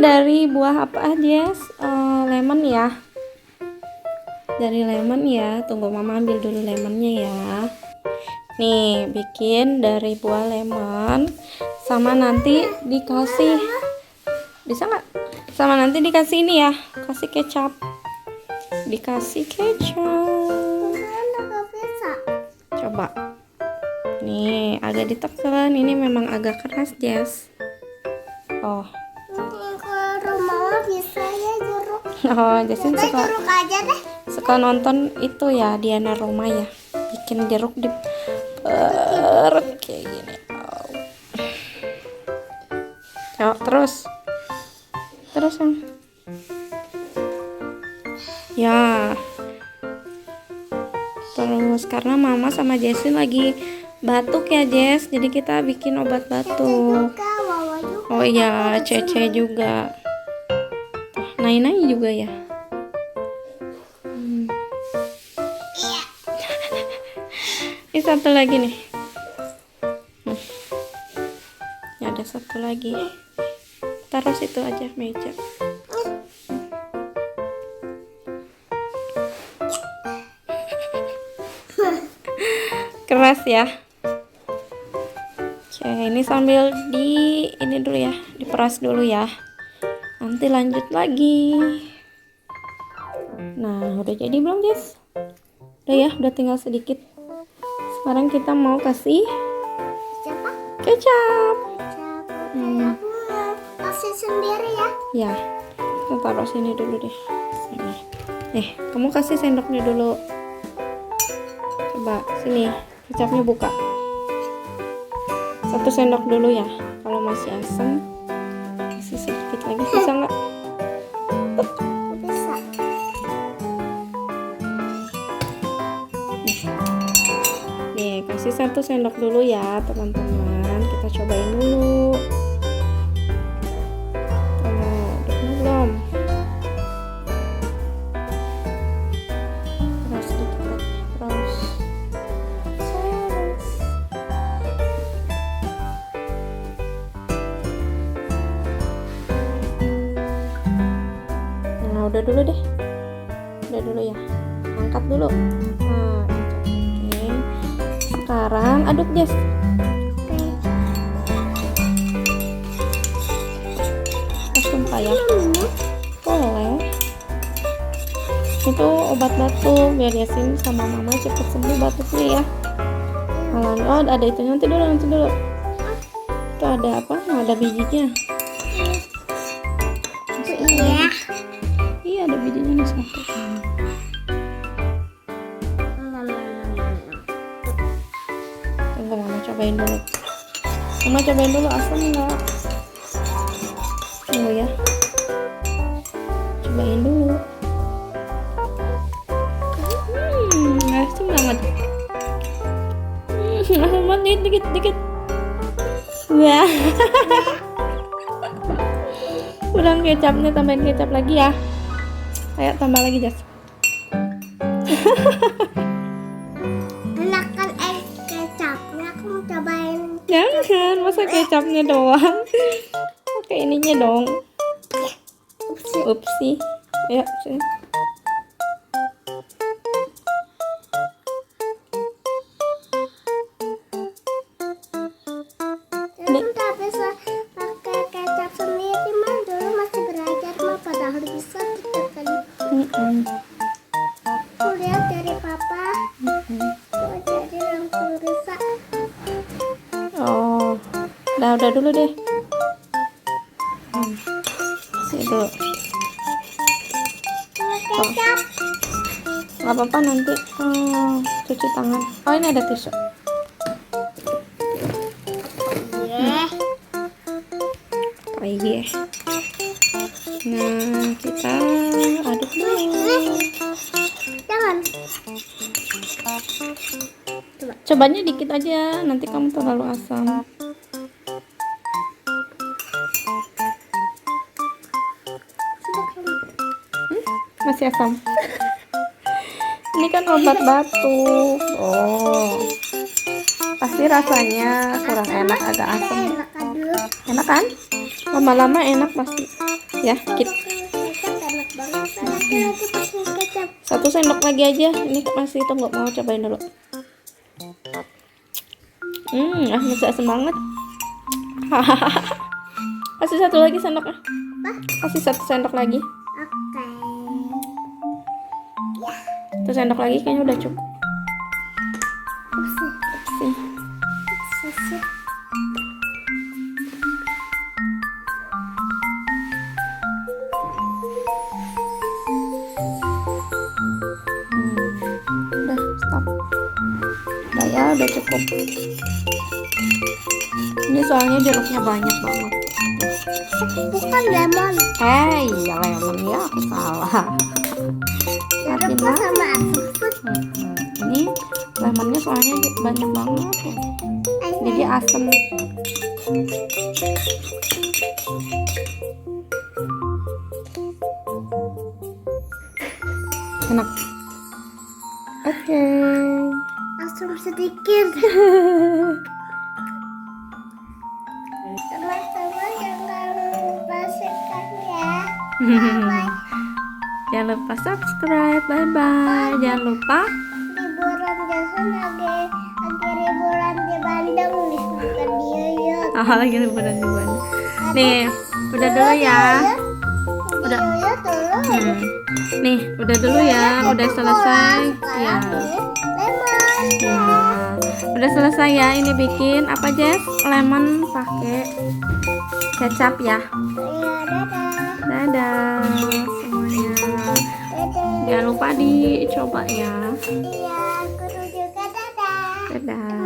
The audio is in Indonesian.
dari buah apa, Jess? Lemon ya. Dari lemon ya. Tunggu mama ambil dulu lemonnya ya. Nih, bikin dari buah lemon. Sama nanti dikasih, bisa nggak? Sama nanti dikasih ini ya, kasih kecap. Dikasih kecap. Coba. Nih, agak ditekan. Ini memang agak keras, Jess. Oh. Kalau mama bisa ya jeruk. Oh, Jessin Kita suka jeruk aja deh. suka nonton itu ya, Diana Roma ya. Bikin jeruk di kayak gini. Oh. Coba terus. Terus yang. Ya. Terus karena mama sama Jessin lagi batuk ya, Jess. Jadi kita bikin obat batuk. Juga Wawa juga. Oh iya, Cece juga. Nai-nai juga ya. Ini satu lagi nih. Ya, ada satu lagi. Taruh situ aja meja. Keras ya. Oke, ini sambil ini dulu ya, diperas dulu ya. Nanti lanjut lagi. Nah, udah jadi belum, Jess? Udah ya, udah tinggal sedikit. Sekarang kita mau kasih Siapa? kecap. Aku kasih sendiri ya. Ya, kita taruh sini dulu deh. Sini. Kamu kasih sendoknya dulu. Coba, sini. Kecapnya buka. 1 sendok dulu ya. Kalau masih asam, kasih sedikit lagi. Bisa nggak? Bisa. Nih, kasih 1 sendok dulu ya, teman-teman. Kita cobain dulu. Udah belum? Terus sedikit lagi. Terus. Nah, udah dulu deh. Udah dulu ya. Angkat dulu. Nah, oke. Sekarang aduk, Jess. Sumpah ya. Boleh. Itu obat batuk biar Yasin sama mama cepet sembuh batuknya ya. Oh, ada itu nanti dulu. Itu ada apa? Ada bijinya. Iya. Iya, ada bijinya nih satu. Tunggu mama cobain dulu. Mama cobain dulu asam enggak? Tunggu ya. Cobain dulu. Asam banget. Asam banget dikit. Wah. Kurang kecapnya, tambahin kecap lagi ya. Ayo tambah lagi, Jas. Enakan kecapnya, aku mau cobain. Jangan, masa kecapnya doang. Oke, ininya dong. Upsi. Ayo, sini. Nggak bisa pakai kecap sendiri mah, dulu masih belajar mah padahal bisa ditekan. Aku lihat dari papa, aku jadi langsung bisa. Oh, udah dulu deh. Sini dulu. Kecap. Gak apa-apa nanti cuci tangan. Oh, ini ada tisu. Oh iya. Nah, kita aduk dulu. Jangan. Cobanya dikit aja, nanti kamu terlalu asam. Masih asam. Ini kan obat batuk. Oh, pasti rasanya kurang enak, agak asam. Enak aduh. Enak kan? Lama-lama enak pasti. Ya, kita Kecap enak banget. Lagi pakai kecap. 1 sendok lagi aja. Ini masih tunggu, mau cobain dulu. Masih asam banget. Kasih 1 lagi sendoknya. Kasih 1 sendok lagi. Oke. 1 sendok lagi kayaknya udah cukup sih. Susu. Udah stop. Udah ya, udah cukup. Ini soalnya jeruknya banyak banget. Bukan lemon. Iya lemon ya, aku salah. Jeruknya sama asam. Ini lemonnya soalnya banyak banget. Jadi asem. Enak. Oke. Asam sedikit. Teman-teman jangan lupa subscribe ya. Bye. Jangan lupa subscribe. Bye bye. Jangan lupa Liburan Jason lagi liburan di Bandung nih, bukan di Yoyot. lagi liburan di Bandung. Nih, udah dulu ya. Udah. Di Yoyot dulu. Nih, udah dulu ya. Udah selesai. Ya. Lemon. Ya. Udah selesai ya. Ini bikin apa, Jess? Lemon pakai kecap ya. Ya, dadah. Dadah semuanya. Dadah. Jangan lupa dicoba ya. Iya, guru juga dadah. Dadah.